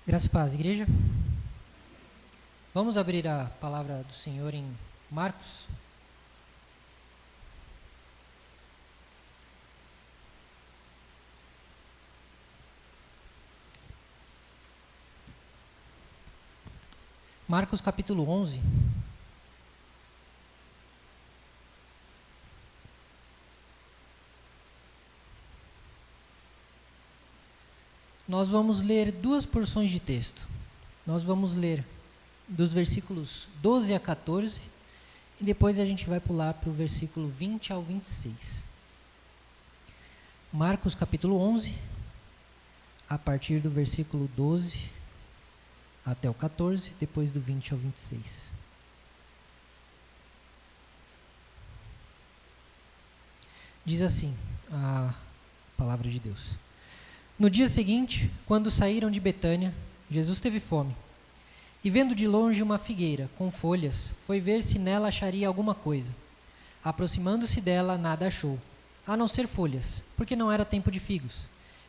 Graça e paz, igreja. Vamos abrir a palavra do Senhor em Marcos. Marcos capítulo 11. Nós vamos ler duas porções de texto. Nós vamos ler dos versículos 12 a 14 e depois a gente vai pular para o versículo 20 ao 26. Marcos capítulo 11, a partir do versículo 12 até o 14, depois do 20 ao 26. Diz assim a palavra de Deus. No dia seguinte, quando saíram de Betânia, Jesus teve fome. E vendo de longe uma figueira com folhas, foi ver se nela acharia alguma coisa. Aproximando-se dela, nada achou, a não ser folhas, porque não era tempo de figos.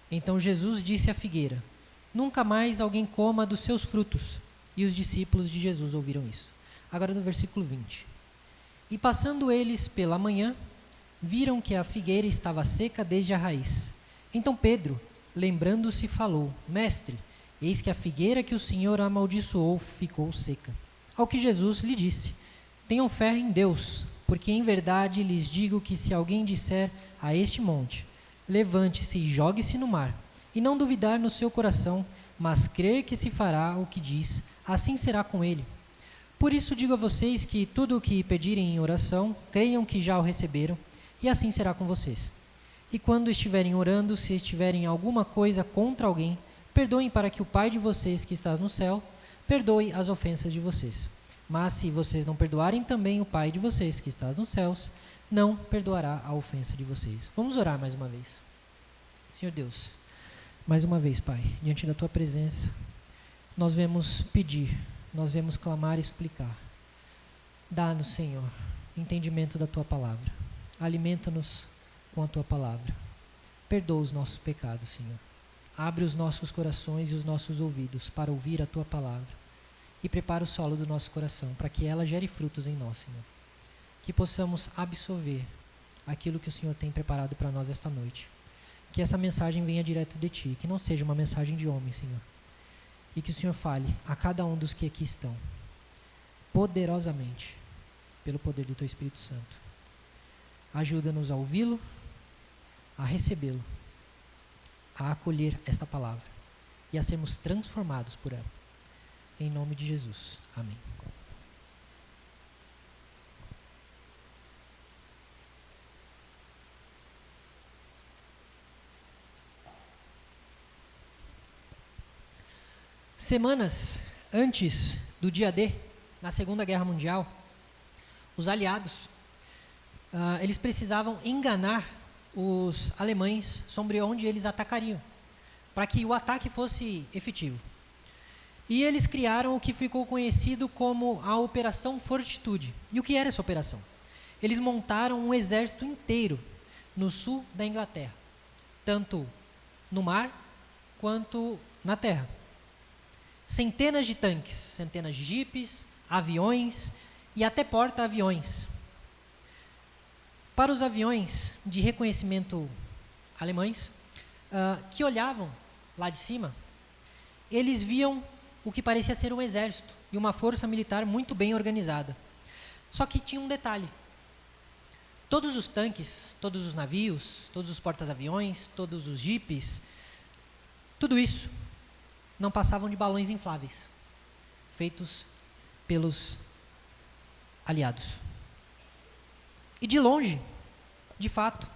Então Jesus disse à figueira: Nunca mais alguém coma dos seus frutos. E os discípulos de Jesus ouviram isso. Agora no versículo 20. E passando eles pela manhã, viram que a figueira estava seca desde a raiz. Então Pedro, lembrando-se, falou: Mestre, eis que a figueira que o Senhor amaldiçoou ficou seca. Ao que Jesus lhe disse: Tenham fé em Deus, porque em verdade lhes digo que se alguém disser a este monte: Levante-se e jogue-se no mar, e não duvidar no seu coração, mas crer que se fará o que diz, assim será com ele. Por isso digo a vocês que tudo o que pedirem em oração, creiam que já o receberam, e assim será com vocês. E quando estiverem orando, se tiverem alguma coisa contra alguém, perdoem para que o Pai de vocês que está no céu, perdoe as ofensas de vocês. Mas se vocês não perdoarem também o Pai de vocês que está nos céus, não perdoará a ofensa de vocês. Vamos orar mais uma vez. Senhor Deus, mais uma vez, Pai, diante da Tua presença, nós vemos pedir, nós vemos clamar e suplicar. Dá-nos, Senhor, entendimento da Tua palavra. Alimenta-nos com a Tua palavra. Perdoa os nossos pecados, Senhor. Abre os nossos corações e os nossos ouvidos para ouvir a Tua palavra. E prepara o solo do nosso coração para que ela gere frutos em nós, Senhor. Que possamos absorver aquilo que o Senhor tem preparado para nós esta noite. Que essa mensagem venha direto de Ti, que não seja uma mensagem de homem, Senhor. E que o Senhor fale a cada um dos que aqui estão, poderosamente, pelo poder do Teu Espírito Santo. Ajuda-nos a ouvi-lo, a recebê-lo, a acolher esta palavra e a sermos transformados por ela. Em nome de Jesus. Amém. Semanas antes do dia D, na Segunda Guerra Mundial, os aliados, eles precisavam enganar os alemães sobre onde eles atacariam, para que o ataque fosse efetivo. E eles criaram o que ficou conhecido como a Operação Fortitude. E o que era essa operação? Eles montaram um exército inteiro no sul da Inglaterra, tanto no mar quanto na terra. Centenas de tanques, centenas de jipes, aviões e até porta-aviões. Para os aviões de reconhecimento alemães, que olhavam lá de cima, eles viam o que parecia ser um exército e uma força militar muito bem organizada. Só que tinha um detalhe. Todos os tanques, todos os navios, todos os porta-aviões, todos os jipes, tudo isso não passavam de balões infláveis, feitos pelos aliados. E de longe, de fato,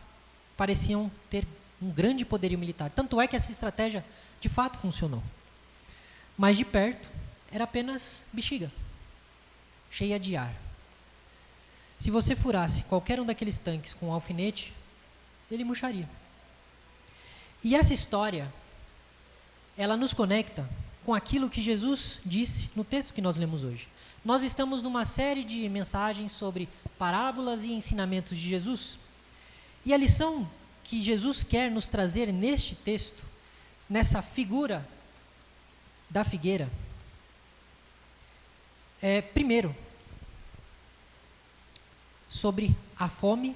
pareciam ter um grande poderio militar. Tanto é que essa estratégia, de fato, funcionou. Mas de perto, era apenas bexiga, cheia de ar. Se você furasse qualquer um daqueles tanques com um alfinete, ele murcharia. E essa história, ela nos conecta com aquilo que Jesus disse no texto que nós lemos hoje. Nós estamos numa série de mensagens sobre parábolas e ensinamentos de Jesus. E a lição que Jesus quer nos trazer neste texto, nessa figura da figueira é, primeiro, sobre a fome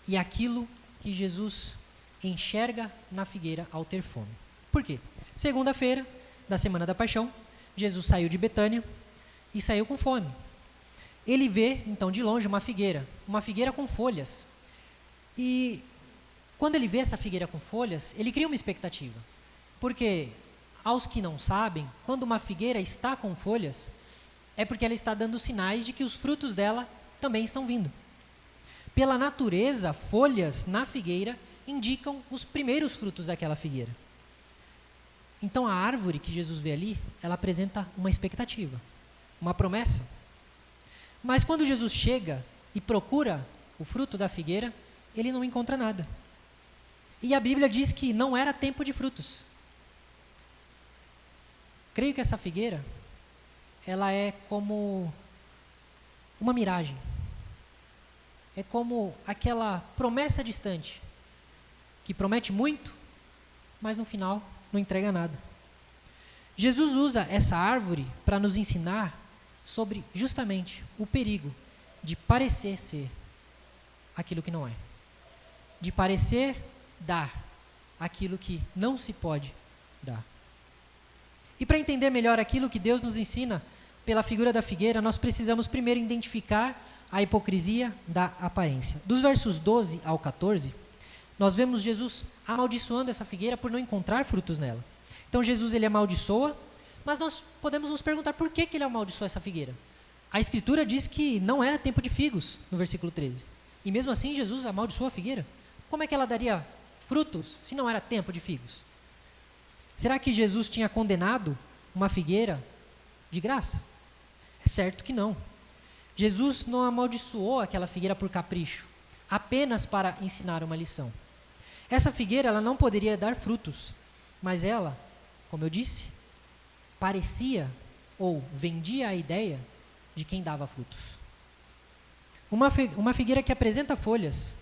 e aquilo que Jesus enxerga na figueira ao ter fome. Por quê? Segunda-feira da Semana da Paixão, Jesus saiu de Betânia e saiu com fome. Ele vê, então, de longe uma figueira com folhas. E quando ele vê essa figueira com folhas, ele cria uma expectativa. Porque, aos que não sabem, quando uma figueira está com folhas, é porque ela está dando sinais de que os frutos dela também estão vindo. Pela natureza, folhas na figueira indicam os primeiros frutos daquela figueira. Então a árvore que Jesus vê ali, ela apresenta uma expectativa, uma promessa. Mas quando Jesus chega e procura o fruto da figueira, ele não encontra nada. E a Bíblia diz que não era tempo de frutos. Creio que essa figueira, ela é como uma miragem. É como aquela promessa distante, que promete muito, mas no final não entrega nada. Jesus usa essa árvore para nos ensinar sobre justamente o perigo de parecer ser aquilo que não é. De parecer dar aquilo que não se pode dar. E para entender melhor aquilo que Deus nos ensina pela figura da figueira, nós precisamos primeiro identificar a hipocrisia da aparência. Dos versos 12 ao 14, nós vemos Jesus amaldiçoando essa figueira por não encontrar frutos nela. Então Jesus ele amaldiçoa, mas nós podemos nos perguntar por que ele amaldiçoou essa figueira. A Escritura diz que não era tempo de figos, no versículo 13. E mesmo assim Jesus amaldiçoou a figueira. Como é que ela daria frutos se não era tempo de figos? Será que Jesus tinha condenado uma figueira de graça? É certo que não. Jesus não amaldiçoou aquela figueira por capricho, apenas para ensinar uma lição. Essa figueira ela não poderia dar frutos, mas ela, como eu disse, parecia ou vendia a ideia de quem dava frutos. Uma figueira que apresenta folhas,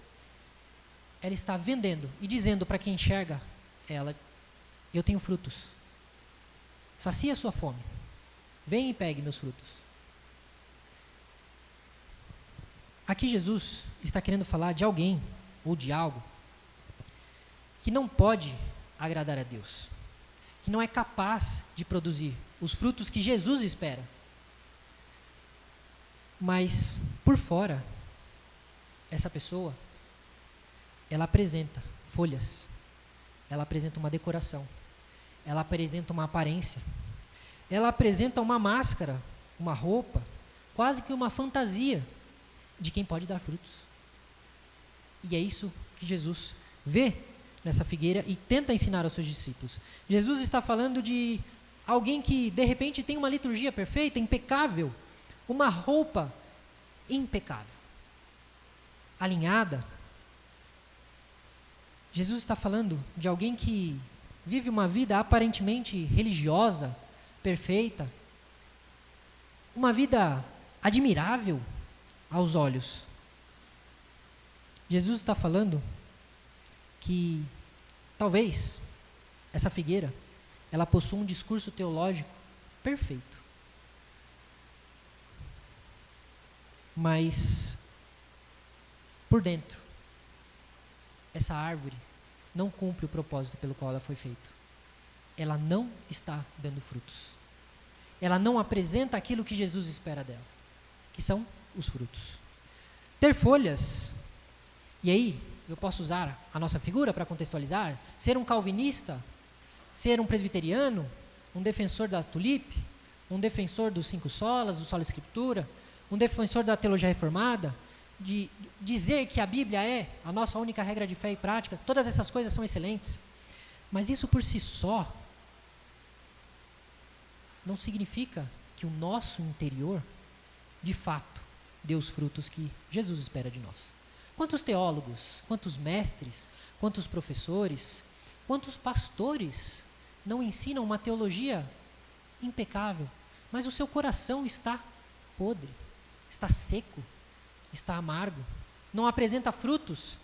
ela está vendendo e dizendo para quem enxerga ela: eu tenho frutos. Sacia a sua fome. Vem e pegue meus frutos. Aqui Jesus está querendo falar de alguém ou de algo que não pode agradar a Deus, que não é capaz de produzir os frutos que Jesus espera. Mas, por fora, essa pessoa, ela apresenta folhas, ela apresenta uma decoração, ela apresenta uma aparência, ela apresenta uma máscara, uma roupa, quase que uma fantasia de quem pode dar frutos. E é isso que Jesus vê nessa figueira e tenta ensinar aos seus discípulos. Jesus está falando de alguém que de repente tem uma liturgia perfeita, impecável, uma roupa impecável, alinhada. Jesus está falando de alguém que vive uma vida aparentemente religiosa, perfeita, uma vida admirável aos olhos. Jesus está falando que talvez essa figueira ela possua um discurso teológico perfeito, mas por dentro essa árvore não cumpre o propósito pelo qual ela foi feita. Ela não está dando frutos. Ela não apresenta aquilo que Jesus espera dela, que são os frutos. Ter folhas, e aí eu posso usar a nossa figura para contextualizar, ser um calvinista, ser um presbiteriano, um defensor da tulipe, um defensor dos 5 solas, do sola escritura, um defensor da teologia reformada, de dizer que a Bíblia é a nossa única regra de fé e prática, todas essas coisas são excelentes, mas isso por si só não significa que o nosso interior, de fato, dê os frutos que Jesus espera de nós. Quantos teólogos, quantos mestres, quantos professores, quantos pastores não ensinam uma teologia impecável, mas o seu coração está podre, está seco, está amargo, não apresenta frutos?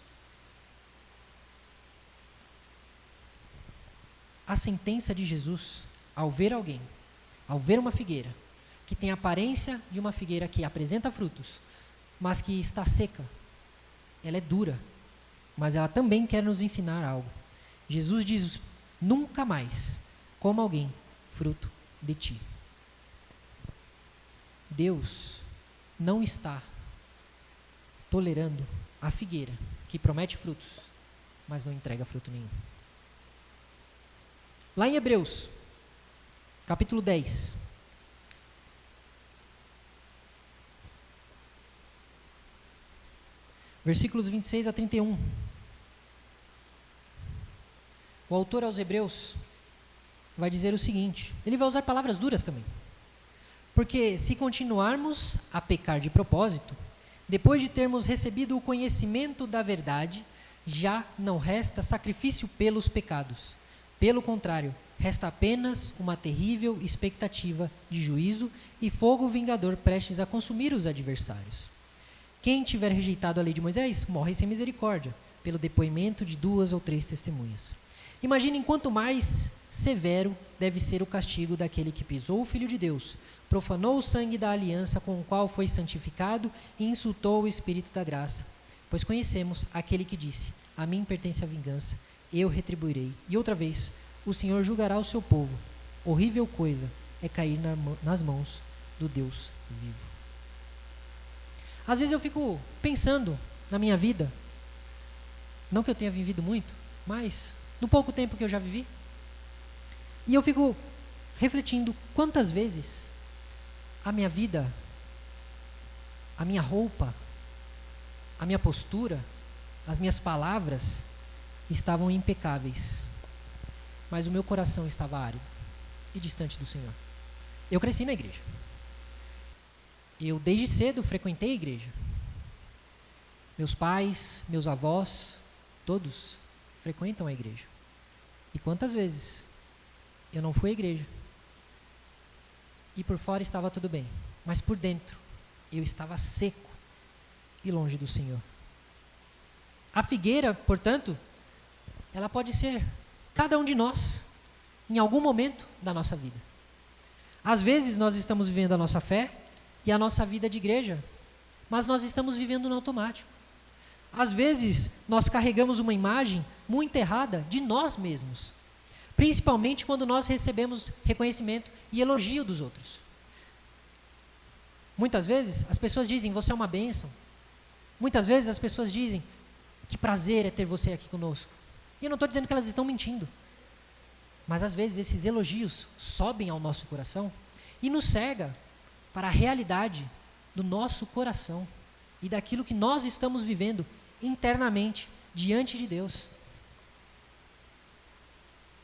A sentença de Jesus ao ver alguém, ao ver uma figueira, que tem a aparência de uma figueira que apresenta frutos, mas que está seca, ela é dura, mas ela também quer nos ensinar algo. Jesus diz: nunca mais coma alguém fruto de ti. Deus não está tolerando a figueira que promete frutos, mas não entrega fruto nenhum. Lá em Hebreus, capítulo 10, versículos 26 a 31. O autor aos Hebreus vai dizer o seguinte, ele vai usar palavras duras também. Porque se continuarmos a pecar de propósito, depois de termos recebido o conhecimento da verdade, já não resta sacrifício pelos pecados. Pelo contrário, resta apenas uma terrível expectativa de juízo e fogo vingador prestes a consumir os adversários. Quem tiver rejeitado a lei de Moisés, morre sem misericórdia, pelo depoimento de 2 ou 3 testemunhas. Imaginem quanto mais severo deve ser o castigo daquele que pisou o Filho de Deus, profanou o sangue da aliança com o qual foi santificado e insultou o Espírito da graça. Pois conhecemos aquele que disse: a mim pertence a vingança, eu retribuirei. E outra vez, o Senhor julgará o seu povo. Horrível coisa é cair nas mãos do Deus vivo. Às vezes eu fico pensando na minha vida, não que eu tenha vivido muito, mas no pouco tempo que eu já vivi, e eu fico refletindo quantas vezes a minha vida, a minha roupa, a minha postura, as minhas palavras estavam impecáveis, mas o meu coração estava árido e distante do Senhor. Eu cresci na igreja. Eu desde cedo frequentei a igreja. Meus pais, meus avós, todos frequentam a igreja. E quantas vezes eu não fui à igreja e por fora estava tudo bem, mas por dentro eu estava seco e longe do Senhor. A figueira, portanto, ela pode ser cada um de nós em algum momento da nossa vida. Às vezes nós estamos vivendo a nossa fé e a nossa vida de igreja, mas nós estamos vivendo no automático. Às vezes nós carregamos uma imagem muito errada de nós mesmos, principalmente quando nós recebemos reconhecimento e elogio dos outros. Muitas vezes as pessoas dizem: você é uma bênção. Muitas vezes as pessoas dizem: que prazer é ter você aqui conosco. E eu não estou dizendo que elas estão mentindo, mas às vezes esses elogios sobem ao nosso coração e nos cega para a realidade do nosso coração e daquilo que nós estamos vivendo internamente diante de Deus.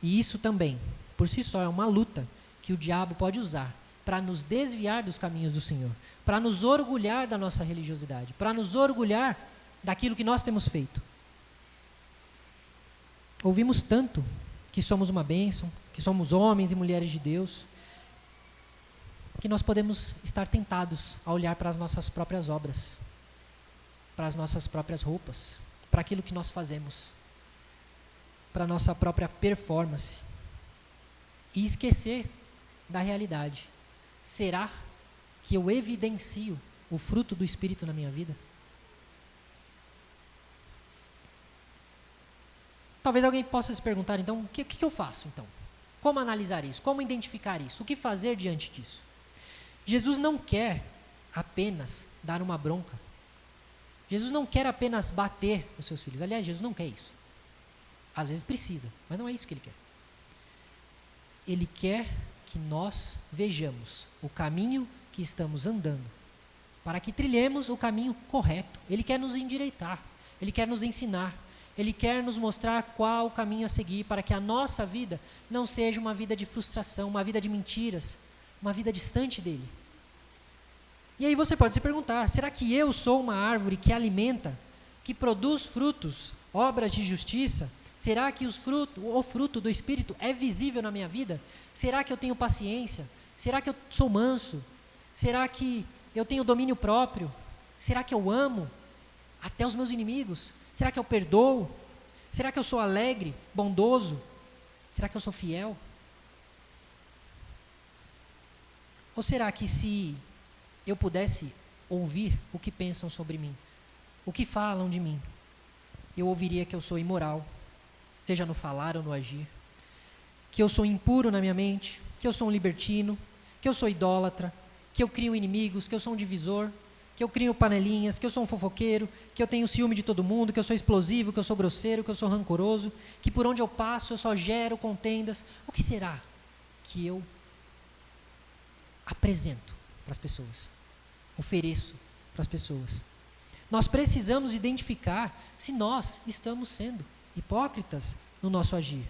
E isso também, por si só, é uma luta que o diabo pode usar para nos desviar dos caminhos do Senhor, para nos orgulhar da nossa religiosidade, para nos orgulhar daquilo que nós temos feito. Ouvimos tanto que somos uma bênção, que somos homens e mulheres de Deus, que nós podemos estar tentados a olhar para as nossas próprias obras, para as nossas próprias roupas, para aquilo que nós fazemos, para a nossa própria performance, e esquecer da realidade. Será que eu evidencio o fruto do Espírito na minha vida? Talvez alguém possa se perguntar, então, o que eu faço, então? Como analisar isso? Como identificar isso? O que fazer diante disso? Jesus não quer apenas dar uma bronca. Jesus não quer apenas bater os seus filhos. Aliás, Jesus não quer isso. Às vezes precisa, mas não é isso que Ele quer. Ele quer que nós vejamos o caminho que estamos andando, para que trilhemos o caminho correto. Ele quer nos endireitar, Ele quer nos ensinar, Ele quer nos mostrar qual o caminho a seguir, para que a nossa vida não seja uma vida de frustração, uma vida de mentiras, uma vida distante dEle. E aí você pode se perguntar, será que eu sou uma árvore que alimenta, que produz frutos, obras de justiça? Será que o fruto do Espírito é visível na minha vida? Será que eu tenho paciência? Será que eu sou manso? Será que eu tenho domínio próprio? Será que eu amo até os meus inimigos? Será que eu perdoo? Será que eu sou alegre, bondoso? Será que eu sou fiel? Ou será que se eu pudesse ouvir o que pensam sobre mim, o que falam de mim, eu ouviria que eu sou imoral, seja no falar ou no agir, que eu sou impuro na minha mente, que eu sou um libertino, que eu sou idólatra, que eu crio inimigos, que eu sou um divisor, que eu crio panelinhas, que eu sou um fofoqueiro, que eu tenho ciúme de todo mundo, que eu sou explosivo, que eu sou grosseiro, que eu sou rancoroso, que por onde eu passo eu só gero contendas. O que será que eu apresento para as pessoas, ofereço para as pessoas? Nós precisamos identificar se nós estamos sendo hipócritas no nosso agir,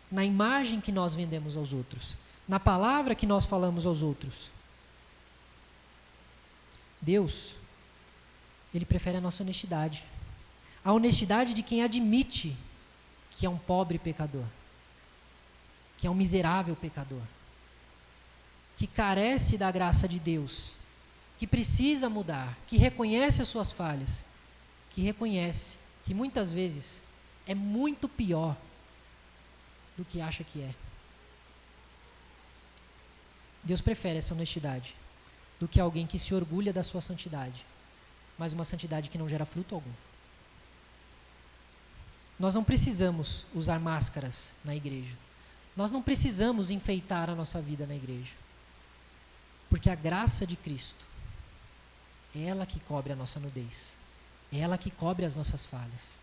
na imagem que nós vendemos aos outros, na palavra que nós falamos aos outros. Deus, Ele prefere a nossa honestidade. A honestidade de quem admite que é um pobre pecador, que é um miserável pecador, que carece da graça de Deus, que precisa mudar, que reconhece as suas falhas, que reconhece que muitas vezes é muito pior do que acha que é. Deus prefere essa honestidade do que alguém que se orgulha da sua santidade, mas uma santidade que não gera fruto algum. Nós não precisamos usar máscaras na igreja. Nós não precisamos enfeitar a nossa vida na igreja. Porque a graça de Cristo é ela que cobre a nossa nudez. É ela que cobre as nossas falhas.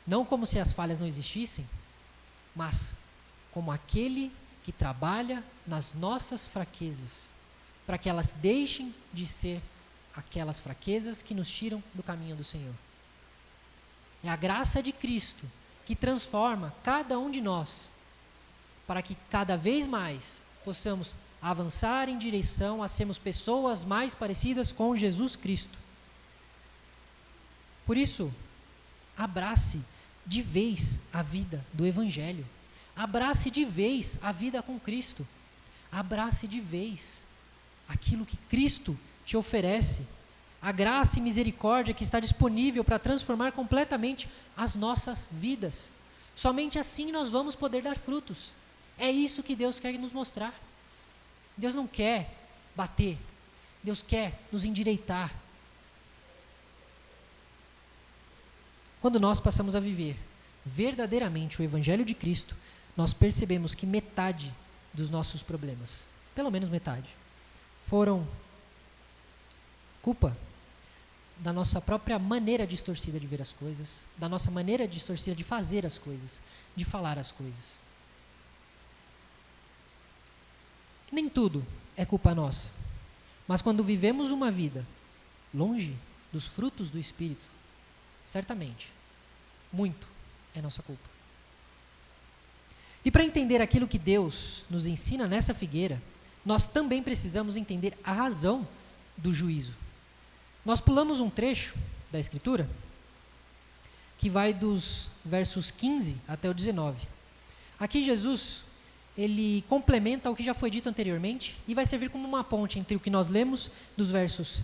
Não como se as falhas não existissem, mas como aquele que trabalha nas nossas fraquezas, para que elas deixem de ser aquelas fraquezas que nos tiram do caminho do Senhor. É a graça de Cristo que transforma cada um de nós, para que cada vez mais possamos avançar em direção a sermos pessoas mais parecidas com Jesus Cristo. Por isso, abrace de vez a vida do Evangelho. Abrace de vez a vida com Cristo. Abrace de vez aquilo que Cristo te oferece. A graça e misericórdia que está disponível para transformar completamente as nossas vidas. Somente assim nós vamos poder dar frutos. É isso que Deus quer nos mostrar. Deus não quer bater. Deus quer nos endireitar. Quando nós passamos a viver verdadeiramente o Evangelho de Cristo, nós percebemos que metade dos nossos problemas, pelo menos metade, foram culpa da nossa própria maneira distorcida de ver as coisas, da nossa maneira distorcida de fazer as coisas, de falar as coisas. Nem tudo é culpa nossa, mas quando vivemos uma vida longe dos frutos do Espírito, certamente, muito é nossa culpa. E para entender aquilo que Deus nos ensina nessa figueira, nós também precisamos entender a razão do juízo. Nós pulamos um trecho da Escritura que vai dos versos 15 até o 19. Aqui Jesus, ele complementa o que já foi dito anteriormente e vai servir como uma ponte entre o que nós lemos dos versos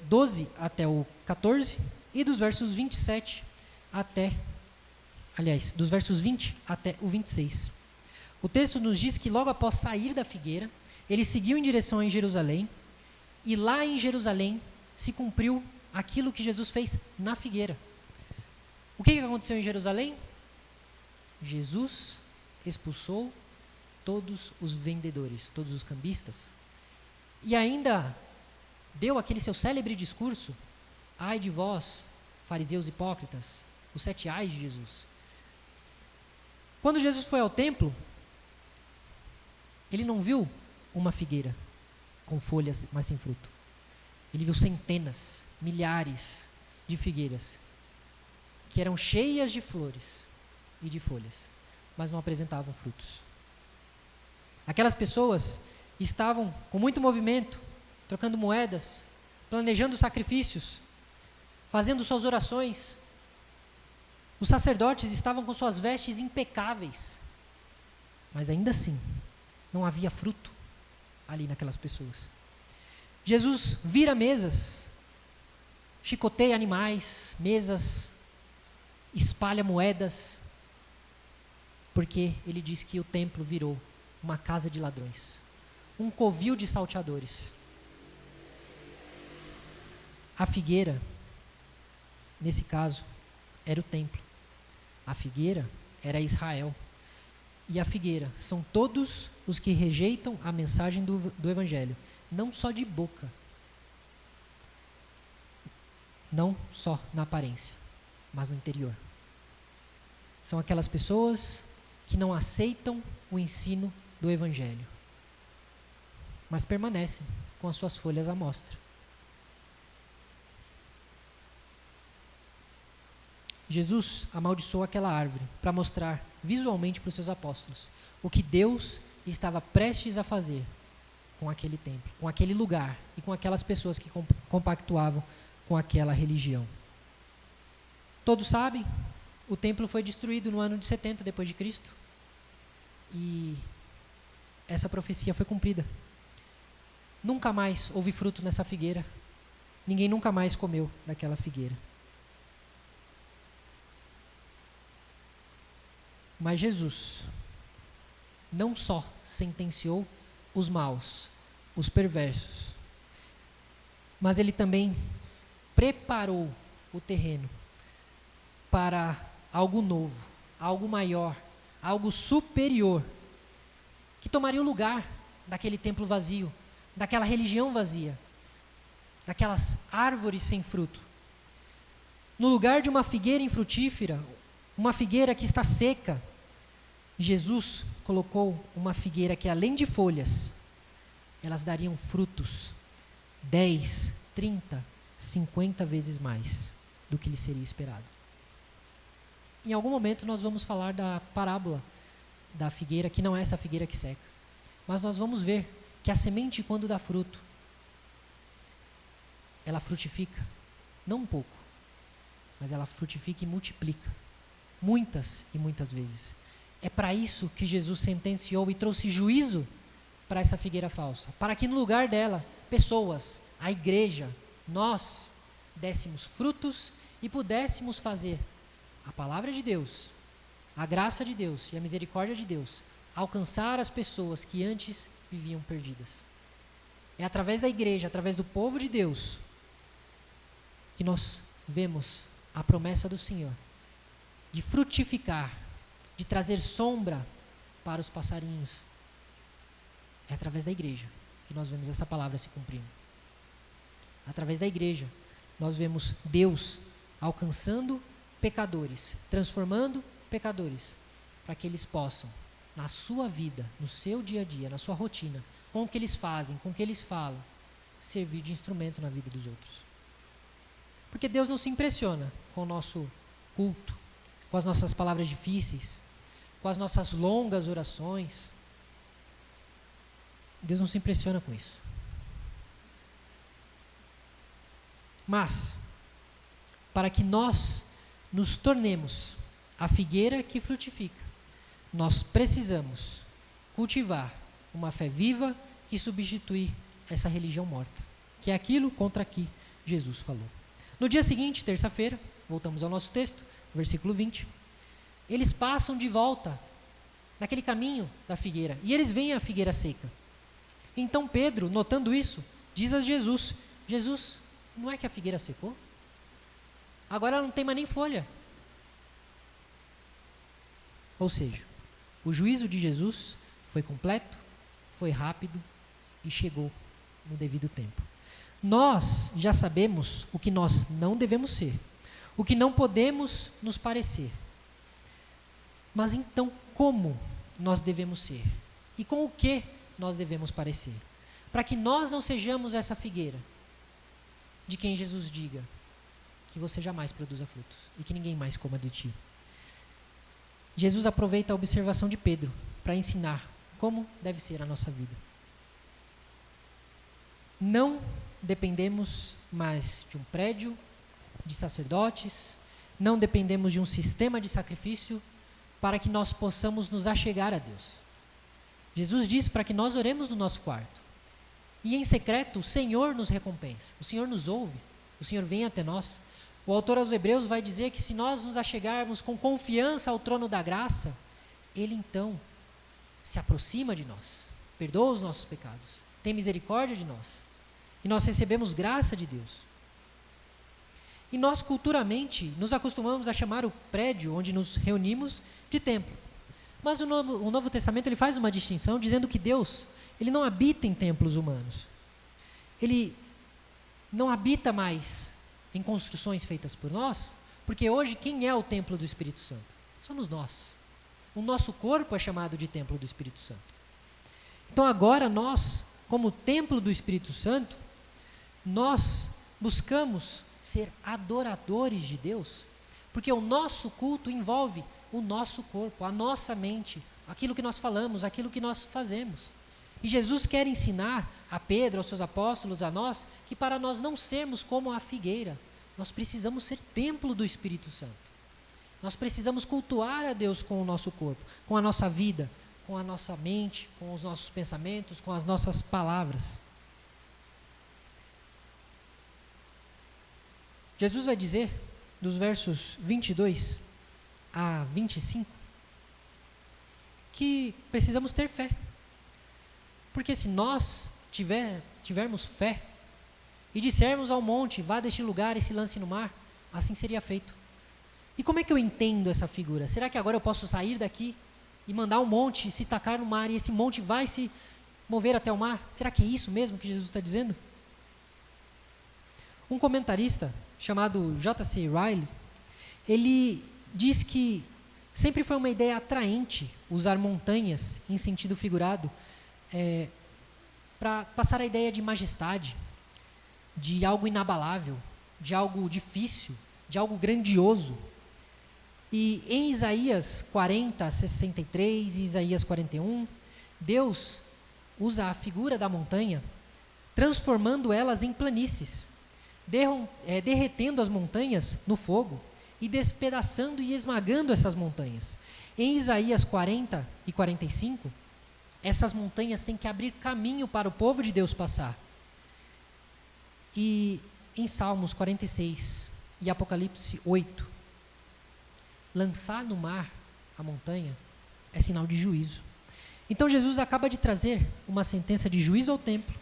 12 até o 14 e dos versos 27 até, aliás, dos versos 20 até o 26. O texto nos diz que logo após sair da figueira, ele seguiu em direção a Jerusalém, e lá em Jerusalém se cumpriu aquilo que Jesus fez na figueira. O que aconteceu em Jerusalém? Jesus expulsou todos os vendedores, todos os cambistas, e ainda deu aquele seu célebre discurso: ai de vós, fariseus hipócritas, os 7 ais de Jesus. Quando Jesus foi ao templo, ele não viu uma figueira com folhas, mas sem fruto. Ele viu centenas, milhares de figueiras que eram cheias de flores e de folhas, mas não apresentavam frutos. Aquelas pessoas estavam com muito movimento, trocando moedas, planejando sacrifícios, fazendo suas orações. Os sacerdotes estavam com suas vestes impecáveis, mas ainda assim não havia fruto ali naquelas pessoas. Jesus vira mesas, chicoteia animais, mesas, espalha moedas, porque ele diz que o templo virou uma casa de ladrões, um covil de salteadores. A figueira, nesse caso, era o templo. A figueira era Israel. E a figueira são todos os que rejeitam a mensagem do Evangelho, não só de boca, não só na aparência, mas no interior. São aquelas pessoas que não aceitam o ensino do Evangelho, mas permanecem com as suas folhas à mostra. Jesus amaldiçoou aquela árvore para mostrar visualmente para os seus apóstolos o que Deus estava prestes a fazer com aquele templo, com aquele lugar e com aquelas pessoas que compactuavam com aquela religião. Todos sabem, o templo foi destruído no ano de 70 depois de Cristo e essa profecia foi cumprida. Nunca mais houve fruto nessa figueira, ninguém nunca mais comeu daquela figueira. Mas Jesus não só sentenciou os maus, os perversos, mas ele também preparou o terreno para algo novo, algo maior, algo superior, que tomaria o lugar daquele templo vazio, daquela religião vazia, daquelas árvores sem fruto. No lugar de uma figueira infrutífera, uma figueira que está seca, Jesus colocou uma figueira que, além de folhas, elas dariam frutos 10, 30, 50 vezes mais do que lhe seria esperado. Em algum momento nós vamos falar da parábola da figueira, que não é essa figueira que seca, mas nós vamos ver que a semente, quando dá fruto, ela frutifica, não um pouco, mas ela frutifica e multiplica, muitas e muitas vezes. É para isso que Jesus sentenciou e trouxe juízo para essa figueira falsa, para que no lugar dela, pessoas, a igreja, nós, dessemos frutos e pudéssemos fazer a palavra de Deus, a graça de Deus e a misericórdia de Deus alcançar as pessoas que antes viviam perdidas. É através da igreja, através do povo de Deus, que nós vemos a promessa do Senhor de frutificar, de trazer sombra para os passarinhos. É através da igreja que nós vemos essa palavra se cumprindo. Através da igreja, nós vemos Deus alcançando pecadores, transformando pecadores, para que eles possam, na sua vida, no seu dia a dia, na sua rotina, com o que eles fazem, com o que eles falam, servir de instrumento na vida dos outros. Porque Deus não se impressiona com o nosso culto, com as nossas palavras difíceis, com as nossas longas orações. Deus não se impressiona com isso. Mas, para que nós nos tornemos a figueira que frutifica, nós precisamos cultivar uma fé viva que substitui essa religião morta, que é aquilo contra que Jesus falou. No dia seguinte, terça-feira, voltamos ao nosso texto, versículo 20, eles passam de volta naquele caminho da figueira, e eles veem a figueira seca. Então Pedro, notando isso, diz a Jesus: Jesus, não é que a figueira secou? Agora ela não tem mais nem folha. Ou seja, o juízo de Jesus foi completo, foi rápido e chegou no devido tempo. Nós já sabemos o que nós não devemos ser, o que não podemos nos parecer. Mas então, como nós devemos ser? E com o que nós devemos parecer? Para que nós não sejamos essa figueira de quem Jesus diga que você jamais produza frutos e que ninguém mais coma de ti. Jesus aproveita a observação de Pedro para ensinar como deve ser a nossa vida. Não dependemos mais de um prédio, de sacerdotes, não dependemos de um sistema de sacrifício para que nós possamos nos achegar a Deus. Jesus diz para que nós oremos no nosso quarto. E em secreto o Senhor nos recompensa, o Senhor nos ouve, o Senhor vem até nós. O autor aos Hebreus vai dizer que se nós nos achegarmos com confiança ao trono da graça, Ele então se aproxima de nós. perdoa os nossos pecados, tem misericórdia de nós. E nós recebemos graça de Deus. E nós, culturalmente, nos acostumamos a chamar o prédio onde nos reunimos de templo. Mas o Novo Testamento ele faz uma distinção, dizendo que Deus ele não habita em templos humanos. Ele não habita mais em construções feitas por nós, porque hoje quem é o templo do Espírito Santo? Somos nós. O nosso corpo é chamado de templo do Espírito Santo. Então agora nós, como templo do Espírito Santo, nós buscamos ser adoradores de Deus, porque o nosso culto envolve o nosso corpo, a nossa mente, aquilo que nós falamos, aquilo que nós fazemos. E Jesus quer ensinar a Pedro, aos seus apóstolos, a nós, que para nós não sermos como a figueira, nós precisamos ser templo do Espírito Santo. Nós precisamos cultuar a Deus com o nosso corpo, com a nossa vida, com a nossa mente, com os nossos pensamentos, com as nossas palavras. Jesus vai dizer, dos versos 22 a 25, que precisamos ter fé. Porque se nós tivermos fé e dissermos ao monte, vá deste lugar e se lance no mar, assim seria feito. E como é que eu entendo essa figura? Será que agora eu posso sair daqui e mandar um monte se tacar no mar e esse monte vai se mover até o mar? Será que é isso mesmo que Jesus está dizendo? Um comentarista chamado J.C. Ryle, ele diz que sempre foi uma ideia atraente usar montanhas em sentido figurado para passar a ideia de majestade, de algo inabalável, de algo difícil, de algo grandioso. E em Isaías 40, 63 e Isaías 41, Deus usa a figura da montanha, transformando elas em planícies, derretendo as montanhas no fogo e despedaçando e esmagando essas montanhas. Em Isaías 40 e 45, essas montanhas têm que abrir caminho para o povo de Deus passar. E em Salmos 46 e Apocalipse 8, lançar no mar a montanha é sinal de juízo. Então Jesus acaba de trazer uma sentença de juízo ao templo.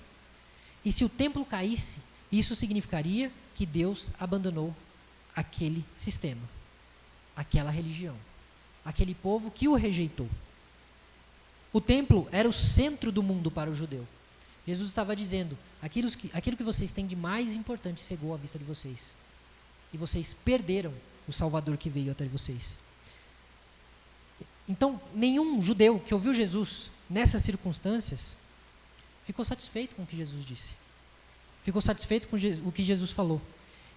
E se o templo caísse, isso significaria que Deus abandonou aquele sistema, aquela religião, aquele povo que o rejeitou. O templo era o centro do mundo para o judeu. Jesus estava dizendo, aquilo que vocês têm de mais importante cegou a vista de vocês. E vocês perderam o Salvador que veio até vocês. Então, nenhum judeu que ouviu Jesus nessas circunstâncias ficou satisfeito com o que Jesus disse. Ficou satisfeito com o que Jesus falou.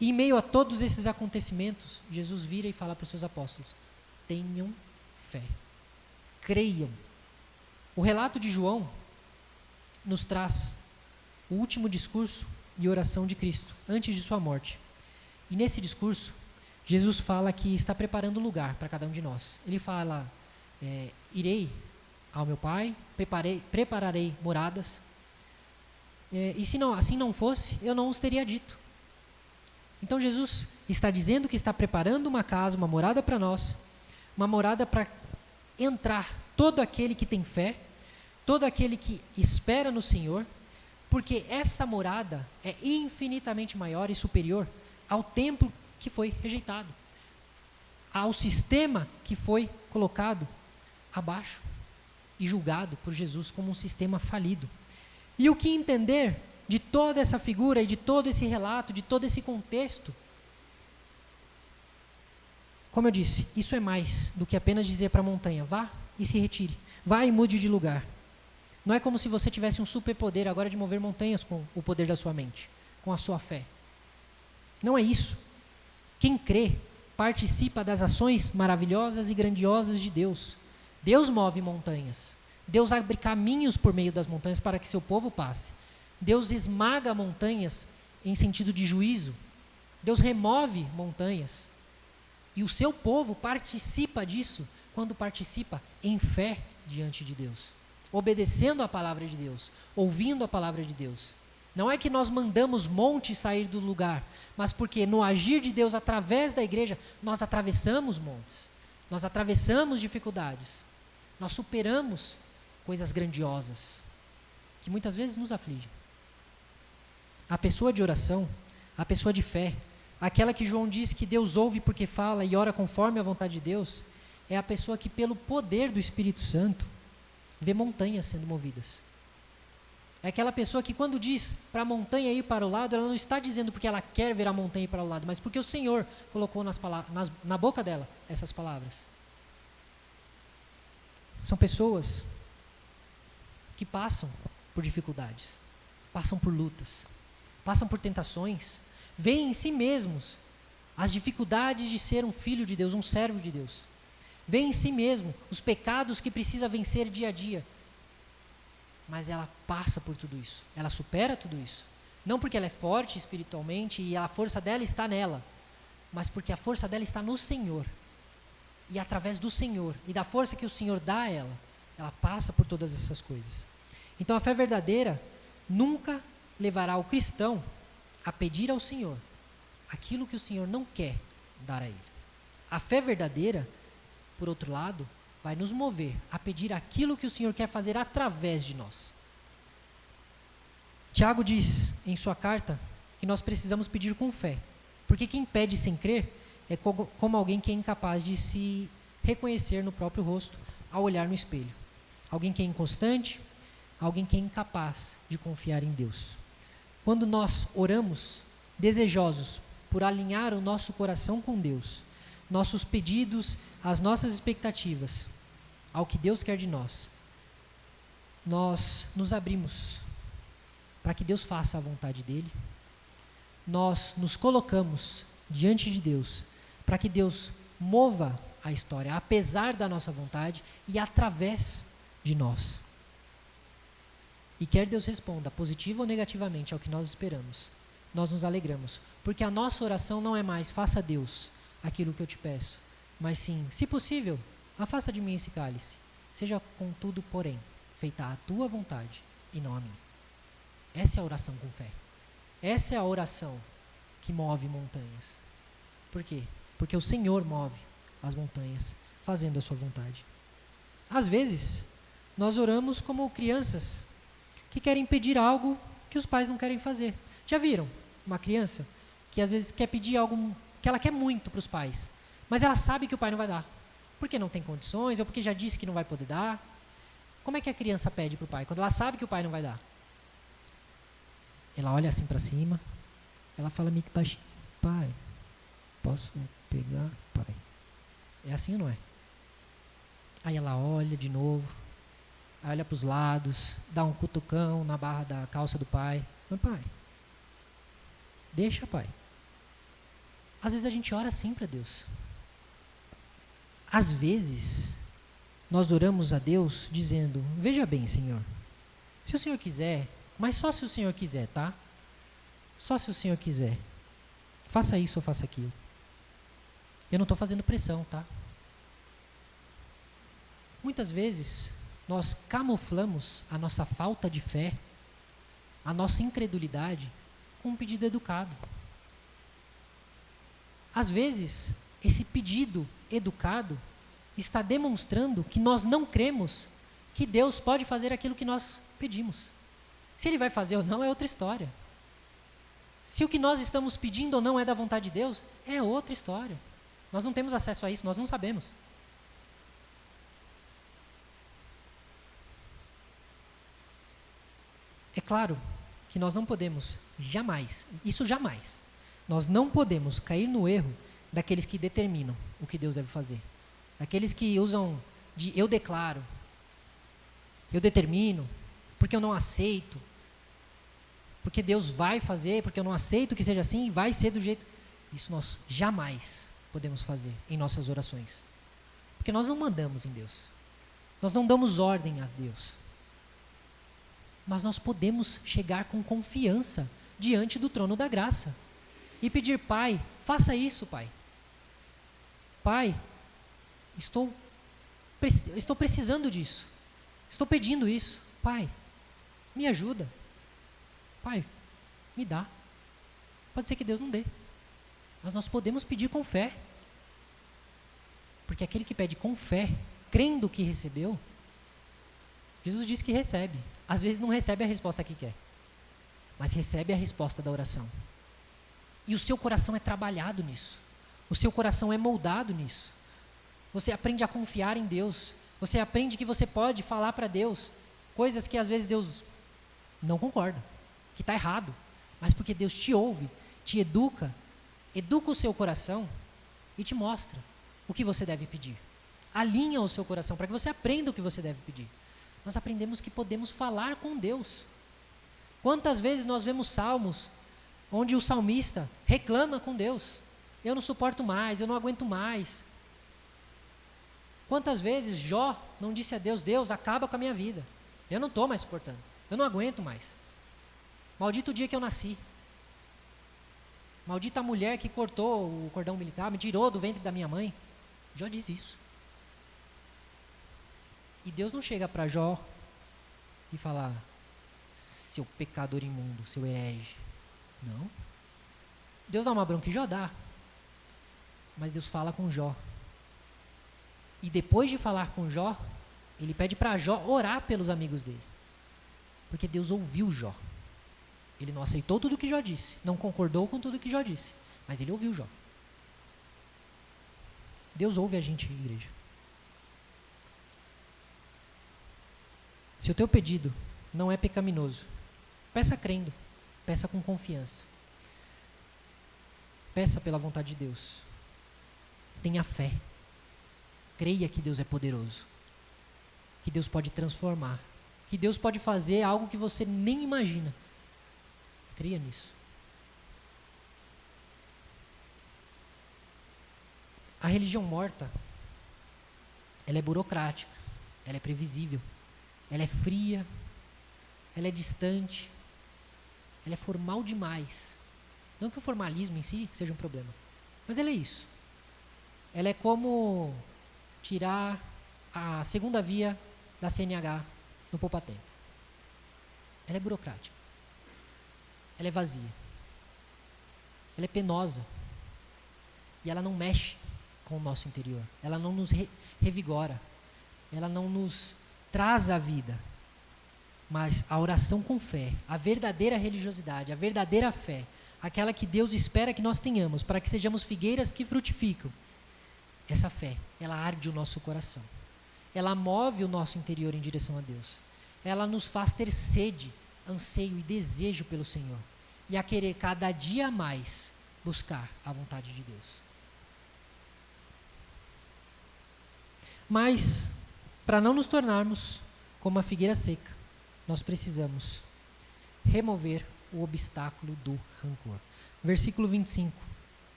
E em meio a todos esses acontecimentos, Jesus vira e fala para os seus apóstolos, tenham fé, creiam. O relato de João nos traz o último discurso e oração de Cristo, antes de sua morte. E nesse discurso, Jesus fala que está preparando lugar para cada um de nós. Ele fala, irei ao meu Pai, prepararei moradas, e se não, assim não fosse, eu não os teria dito. Então Jesus está dizendo que está preparando uma casa, uma morada para nós, uma morada para entrar todo aquele que tem fé, todo aquele que espera no Senhor, porque essa morada é infinitamente maior e superior ao templo que foi rejeitado, ao sistema que foi colocado abaixo e julgado por Jesus como um sistema falido. E o que entender de toda essa figura e de todo esse relato, de todo esse contexto? Como eu disse, isso é mais do que apenas dizer para a montanha, vá e se retire, vá e mude de lugar. Não é como se você tivesse um superpoder agora de mover montanhas com o poder da sua mente, com a sua fé. Não é isso. Quem crê participa das ações maravilhosas e grandiosas de Deus. Deus move montanhas. Deus abre caminhos por meio das montanhas para que seu povo passe. Deus esmaga montanhas em sentido de juízo. Deus remove montanhas. E o seu povo participa disso quando participa em fé diante de Deus, obedecendo a palavra de Deus, ouvindo a palavra de Deus. Não é que nós mandamos montes sair do lugar, mas porque no agir de Deus através da igreja, nós atravessamos montes, nós atravessamos dificuldades, nós superamos coisas grandiosas. que muitas vezes nos afligem. A pessoa de oração, a pessoa de fé, aquela que João diz que Deus ouve porque fala e ora conforme a vontade de Deus, é a pessoa que pelo poder do Espírito Santo vê montanhas sendo movidas. É aquela pessoa que quando diz para a montanha ir para o lado, ela não está dizendo porque ela quer ver a montanha ir para o lado, mas porque o Senhor colocou na boca dela essas palavras. São pessoas que passam por dificuldades, passam por lutas, passam por tentações, veem em si mesmos as dificuldades de ser um filho de Deus, um servo de Deus. Veem em si mesmo os pecados que precisa vencer dia a dia. Mas ela passa por tudo isso, ela supera tudo isso. Não porque ela é forte espiritualmente e a força dela está nela, mas porque a força dela está no Senhor. E através do Senhor e da força que o Senhor dá a ela, ela passa por todas essas coisas. Então a fé verdadeira nunca levará o cristão a pedir ao Senhor aquilo que o Senhor não quer dar a ele. A fé verdadeira, por outro lado, vai nos mover a pedir aquilo que o Senhor quer fazer através de nós. Tiago diz em sua carta que nós precisamos pedir com fé, porque quem pede sem crer é como alguém que é incapaz de se reconhecer no próprio rosto ao olhar no espelho. Alguém que é inconstante, alguém que é incapaz de confiar em Deus. Quando nós oramos desejosos por alinhar o nosso coração com Deus, nossos pedidos, as nossas expectativas ao que Deus quer de nós, nós nos abrimos para que Deus faça a vontade dEle, nós nos colocamos diante de Deus para que Deus mova a história, apesar da nossa vontade e através de nós. E quer Deus responda, positivo ou negativamente, ao que nós esperamos, nós nos alegramos, porque a nossa oração não é mais, faça a Deus aquilo que eu te peço, mas sim, se possível, afasta de mim esse cálice, seja contudo, porém, feita a tua vontade e não a minha. Essa é a oração com fé. Essa é a oração que move montanhas. Por quê? Porque o Senhor move as montanhas, fazendo a sua vontade. Às vezes, nós oramos como crianças que querem pedir algo que os pais não querem fazer. Já viram uma criança que às vezes quer pedir algo que ela quer muito para os pais, mas ela sabe que o pai não vai dar, porque não tem condições, ou porque já disse que não vai poder dar? Como é que a criança pede para o pai, quando ela sabe que o pai não vai dar? Ela olha assim para cima, ela fala meio que baixinho, pai, posso pegar, pai? É assim ou não é? Aí ela olha de novo, aí olha para os lados, dá um cutucão na barra da calça do pai. Mas pai, deixa, pai. Às vezes a gente ora assim para Deus. Às vezes, nós oramos a Deus dizendo, veja bem, Senhor, se o Senhor quiser, mas só se o Senhor quiser, tá? Só se o Senhor quiser. Faça isso ou faça aquilo. Eu não estou fazendo pressão, tá? Muitas vezes, nós camuflamos a nossa falta de fé, a nossa incredulidade, com um pedido educado. Às vezes, esse pedido educado está demonstrando que nós não cremos que Deus pode fazer aquilo que nós pedimos. Se Ele vai fazer ou não é outra história. Se o que nós estamos pedindo ou não é da vontade de Deus, é outra história. Nós não temos acesso a isso, nós não sabemos. É claro que nós não podemos jamais, nós não podemos cair no erro daqueles que determinam o que Deus deve fazer. Daqueles que usam de eu declaro, eu determino, porque eu não aceito, porque Deus vai fazer, porque eu não aceito que seja assim, e vai ser do jeito... Isso nós jamais podemos fazer em nossas orações. Porque nós não mandamos em Deus. Nós não damos ordem a Deus. Mas nós podemos chegar com confiança diante do trono da graça e pedir, Pai, faça isso, Pai. Pai, estou precisando disso. Estou pedindo isso. Pai, me ajuda. Pai, me dá. Pode ser que Deus não dê. Mas nós podemos pedir com fé. Porque aquele que pede com fé, crendo que recebeu, Jesus diz que recebe. às vezes não recebe a resposta que quer, mas recebe a resposta da oração. E o seu coração é trabalhado nisso. O seu coração é moldado nisso. Você aprende a confiar em Deus. Você aprende que você pode falar para Deus coisas que às vezes Deus não concorda, que está errado. Mas porque Deus te ouve, te educa o seu coração e te mostra o que você deve pedir. Alinha o seu coração para que você aprenda o que você deve pedir. Nós aprendemos que podemos falar com Deus. Quantas vezes nós vemos salmos onde o salmista reclama com Deus: eu não suporto mais, eu não aguento mais. Quantas vezes Jó não disse a Deus: Deus, acaba com a minha vida, eu não estou mais suportando, eu não aguento mais. Maldito o dia que eu nasci. Maldita a mulher que cortou o cordão umbilical, me tirou do ventre da minha mãe. Jó diz isso. E Deus não chega para Jó e fala: seu pecador imundo, seu herege. Não. Deus dá uma bronca em Jó, dá. Mas Deus fala com Jó. E depois de falar com Jó, ele pede para Jó orar pelos amigos dele. Porque Deus ouviu Jó. Ele não aceitou tudo que Jó disse, não concordou com tudo que Jó disse, mas ele ouviu Jó. Deus ouve a gente, igreja. Se o teu pedido não é pecaminoso, peça crendo, peça com confiança. Peça pela vontade de Deus. Tenha fé. Creia que Deus é poderoso. Que Deus pode transformar. Que Deus pode fazer algo que você nem imagina. Creia nisso. A religião morta, ela é burocrática, ela é previsível, ela é fria, ela é distante, ela é formal demais. Não que o formalismo em si seja um problema, mas ela é isso. Ela é como tirar a segunda via da CNH no poupa-tempo. Ela é burocrática. Ela é vazia. Ela é penosa. E ela não mexe com o nosso interior. Ela não nos revigora. Ela não nos traz a vida. Mas a oração com fé, a verdadeira religiosidade, a verdadeira fé, aquela que Deus espera que nós tenhamos, para que sejamos figueiras que frutificam, essa fé, ela arde o nosso coração. Ela move o nosso interior em direção a Deus. Ela nos faz ter sede, anseio e desejo pelo Senhor. E a querer cada dia mais buscar a vontade de Deus. Mas, para não nos tornarmos como a figueira seca, nós precisamos remover o obstáculo do rancor. Versículo 25.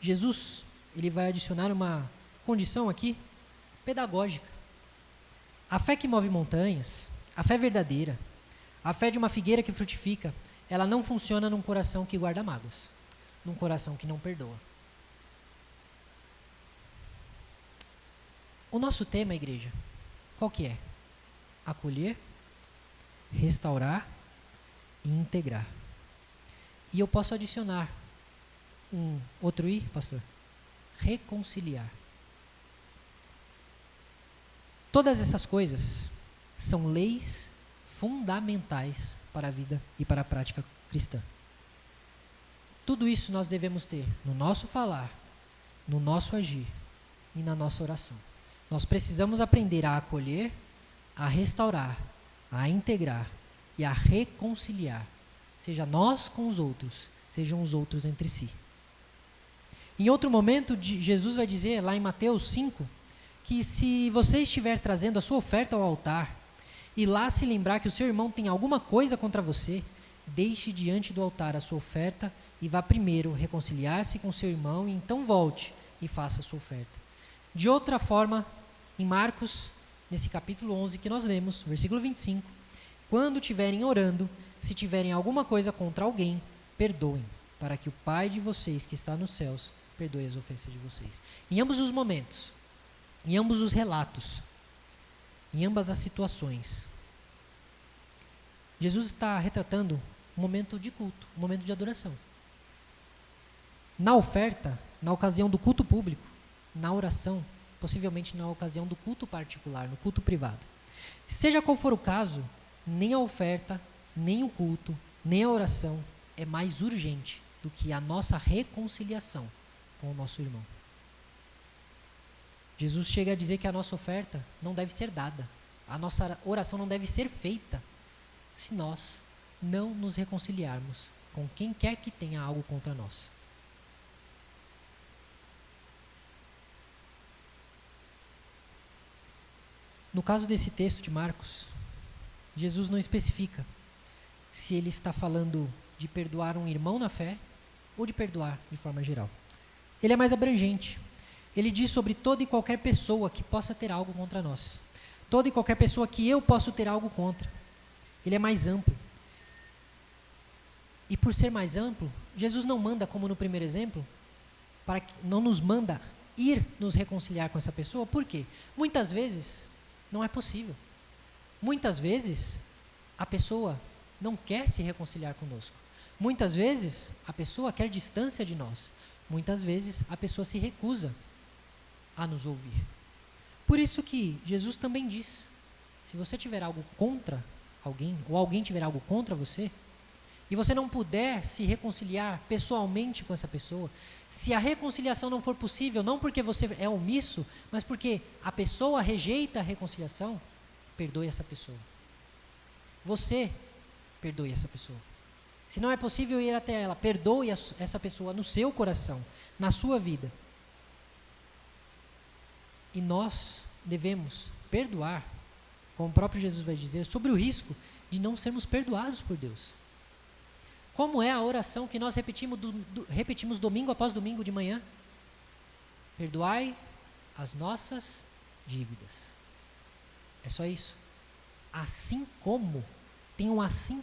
Jesus, ele vai adicionar uma condição aqui, pedagógica. A fé que move montanhas, a fé verdadeira, a fé de uma figueira que frutifica, ela não funciona num coração que guarda mágoas, num coração que não perdoa. O nosso tema, igreja, qual que é? Acolher, restaurar e integrar. E eu posso adicionar um outro i, pastor? Reconciliar. Todas essas coisas são leis fundamentais para a vida e para a prática cristã. Tudo isso nós devemos ter no nosso falar, no nosso agir e na nossa oração. Nós precisamos aprender a acolher, a restaurar, a integrar e a reconciliar, seja nós com os outros, sejam os outros entre si. Em outro momento, Jesus vai dizer, lá em Mateus 5, que se você estiver trazendo a sua oferta ao altar, e lá se lembrar que o seu irmão tem alguma coisa contra você, deixe diante do altar a sua oferta e vá primeiro reconciliar-se com seu irmão, e então volte e faça a sua oferta. De outra forma, em Marcos, nesse capítulo 11 que nós lemos, versículo 25, quando estiverem orando, se tiverem alguma coisa contra alguém, perdoem, para que o Pai de vocês que está nos céus perdoe as ofensas de vocês. Em ambos os momentos, em ambos os relatos, em ambas as situações, Jesus está retratando um momento de culto, um momento de adoração. Na oferta, na ocasião do culto público, na oração, possivelmente na ocasião do culto particular, no culto privado. Seja qual for o caso, nem a oferta, nem o culto, nem a oração é mais urgente do que a nossa reconciliação com o nosso irmão. Jesus chega a dizer que a nossa oferta não deve ser dada, a nossa oração não deve ser feita se nós não nos reconciliarmos com quem quer que tenha algo contra nós. No caso desse texto de Marcos, Jesus não especifica se ele está falando de perdoar um irmão na fé ou de perdoar de forma geral. Ele é mais abrangente. Ele diz sobre toda e qualquer pessoa que possa ter algo contra nós. Toda e qualquer pessoa que eu possa ter algo contra. Ele é mais amplo. E por ser mais amplo, Jesus não manda, como no primeiro exemplo, não nos manda ir nos reconciliar com essa pessoa. Por quê? Muitas vezes não é possível. Muitas vezes a pessoa não quer se reconciliar conosco. Muitas vezes a pessoa quer distância de nós. Muitas vezes a pessoa se recusa a nos ouvir. Por isso que Jesus também diz, se você tiver algo contra alguém, ou alguém tiver algo contra você, e você não puder se reconciliar pessoalmente com essa pessoa, se a reconciliação não for possível, não porque você é omisso, mas porque a pessoa rejeita a reconciliação, perdoe essa pessoa. Você perdoe essa pessoa. Se não é possível ir até ela, perdoe essa pessoa no seu coração, na sua vida. E nós devemos perdoar, como o próprio Jesus vai dizer, sobre o risco de não sermos perdoados por Deus. Como é a oração que nós repetimos domingo após domingo de manhã? Perdoai as nossas dívidas. É só isso. Assim como, tem um assim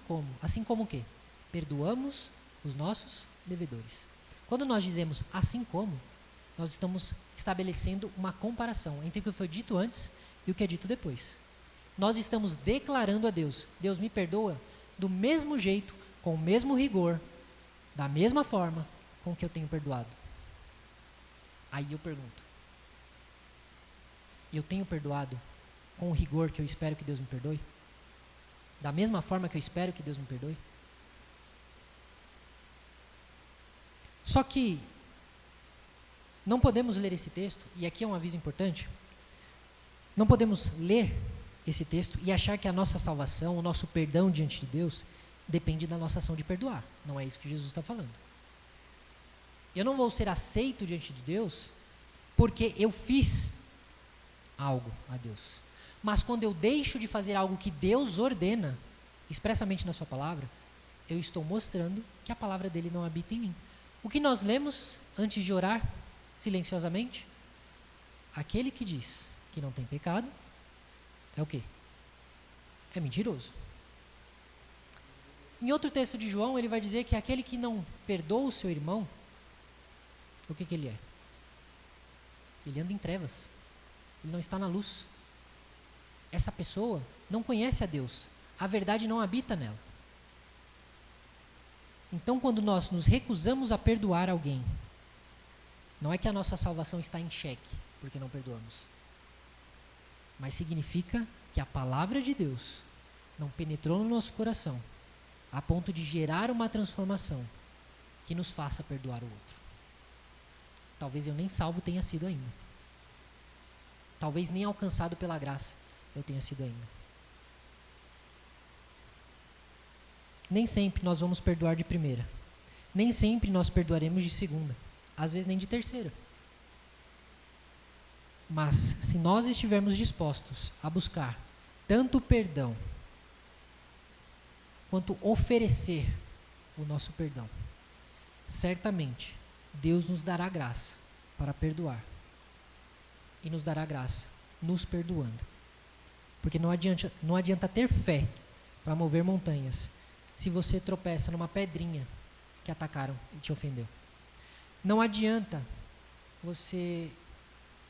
como o quê? Perdoamos os nossos devedores. Quando nós dizemos assim como, nós estamos estabelecendo uma comparação entre o que foi dito antes e o que é dito depois. Nós estamos declarando a Deus, Deus me perdoa do mesmo jeito, com o mesmo rigor, da mesma forma com que eu tenho perdoado. Aí eu pergunto, eu tenho perdoado com o rigor que eu espero que Deus me perdoe? Da mesma forma que eu espero que Deus me perdoe? Só que não podemos ler esse texto, e aqui é um aviso importante, não podemos ler esse texto e achar que a nossa salvação, o nosso perdão diante de Deus, depende da nossa ação de perdoar. Não é isso que Jesus está falando. Eu não vou ser aceito diante de Deus porque eu fiz algo a Deus. Mas quando eu deixo de fazer algo que Deus ordena, expressamente na sua palavra, eu estou mostrando que a palavra dele não habita em mim. O que nós lemos antes de orar, silenciosamente? Aquele que diz que não tem pecado, é o quê? É mentiroso. Em outro texto de João, ele vai dizer que aquele que não perdoa o seu irmão, o que ele é? Ele anda em trevas. Ele não está na luz. Essa pessoa não conhece a Deus. A verdade não habita nela. Então, quando nós nos recusamos a perdoar alguém, não é que a nossa salvação está em xeque, porque não perdoamos. Mas significa que a palavra de Deus não penetrou no nosso coração, a ponto de gerar uma transformação que nos faça perdoar o outro. Talvez eu nem salvo tenha sido ainda. Talvez nem alcançado pela graça eu tenha sido ainda. Nem sempre nós vamos perdoar de primeira. Nem sempre nós perdoaremos de segunda. Às vezes nem de terceira. Mas se nós estivermos dispostos a buscar tanto o perdão quanto oferecer o nosso perdão, certamente Deus nos dará graça para perdoar. E nos dará graça nos perdoando. Porque não adianta ter fé para mover montanhas se você tropeça numa pedrinha que atacaram e te ofendeu. Não adianta você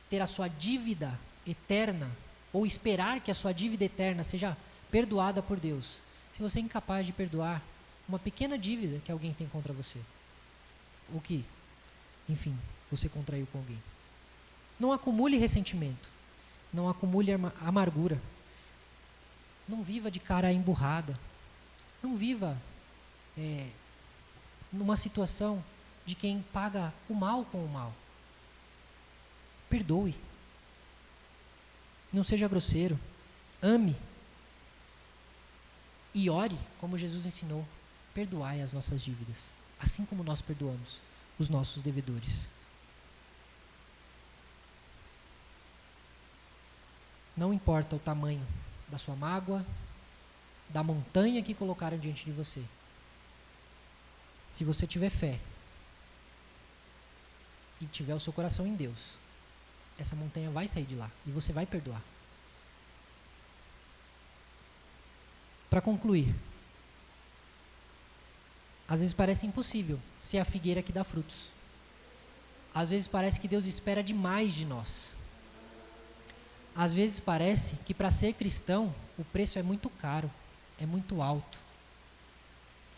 ter a sua dívida eterna ou esperar que a sua dívida eterna seja perdoada por Deus, se você é incapaz de perdoar uma pequena dívida que alguém tem contra você. Ou que, enfim, você contraiu com alguém. Não acumule ressentimento. Não acumule amargura. Não viva de cara emburrada. Não viva numa situação de quem paga o mal com o mal. Perdoe. Não seja grosseiro. Ame. E ore, como Jesus ensinou. Perdoai as nossas dívidas, assim como nós perdoamos os nossos devedores. Não importa o tamanho da sua mágoa, da montanha que colocaram diante de você. Se você tiver fé e tiver o seu coração em Deus, essa montanha vai sair de lá e você vai perdoar. Para concluir, às vezes parece impossível ser a figueira que dá frutos. Às vezes parece que Deus espera demais de nós. Às vezes parece que para ser cristão o preço é muito caro, é muito alto.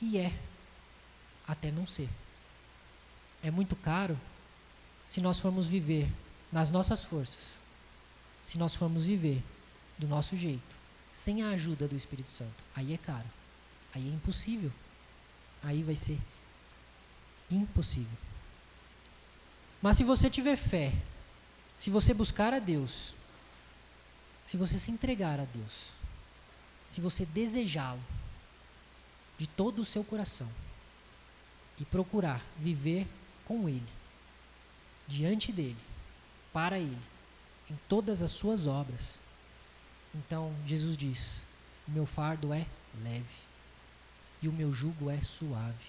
E até não ser. É muito caro se nós formos viver nas nossas forças, se nós formos viver do nosso jeito, sem a ajuda do Espírito Santo. Aí é caro, aí é impossível, aí vai ser impossível. Mas se você tiver fé, se você buscar a Deus, se você se entregar a Deus, se você desejá-lo de todo o seu coração e procurar viver com Ele, diante dEle, para Ele, em todas as suas obras, então Jesus diz: o meu fardo é leve e o meu jugo é suave.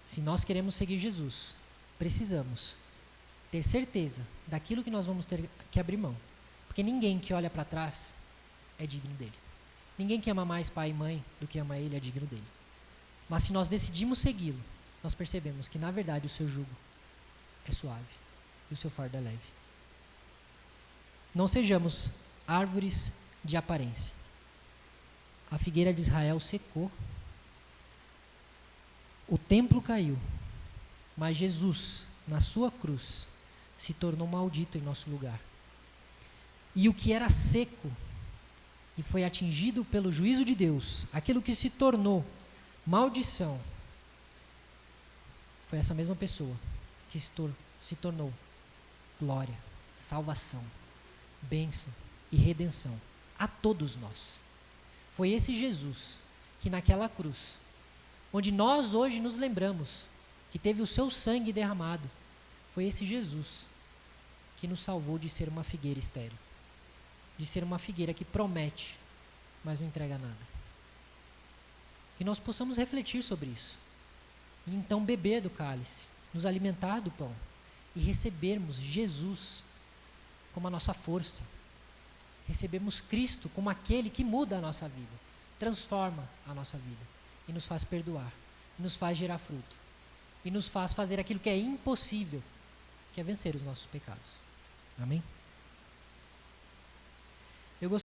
Se nós queremos seguir Jesus, precisamos ter certeza daquilo que nós vamos ter que abrir mão. Porque ninguém que olha para trás é digno dele. Ninguém que ama mais pai e mãe do que ama ele é digno dele. Mas se nós decidimos segui-lo, nós percebemos que na verdade o seu jugo é suave e o seu fardo é leve. Não sejamos árvores de aparência. A figueira de Israel secou, o templo caiu, mas Jesus, na sua cruz, se tornou maldito em nosso lugar. E o que era seco e foi atingido pelo juízo de Deus, aquilo que se tornou maldição, foi essa mesma pessoa que se tornou glória, salvação, bênção e redenção a todos nós. Foi esse Jesus que naquela cruz, onde nós hoje nos lembramos que teve o seu sangue derramado, foi esse Jesus que nos salvou de ser uma figueira estéril, de ser uma figueira que promete, mas não entrega nada. Que nós possamos refletir sobre isso, e então beber do cálice, nos alimentar do pão, e recebermos Jesus como a nossa força, recebemos Cristo como aquele que muda a nossa vida, transforma a nossa vida, e nos faz perdoar, e nos faz gerar fruto, e nos faz fazer aquilo que é impossível, que é vencer os nossos pecados. Amém?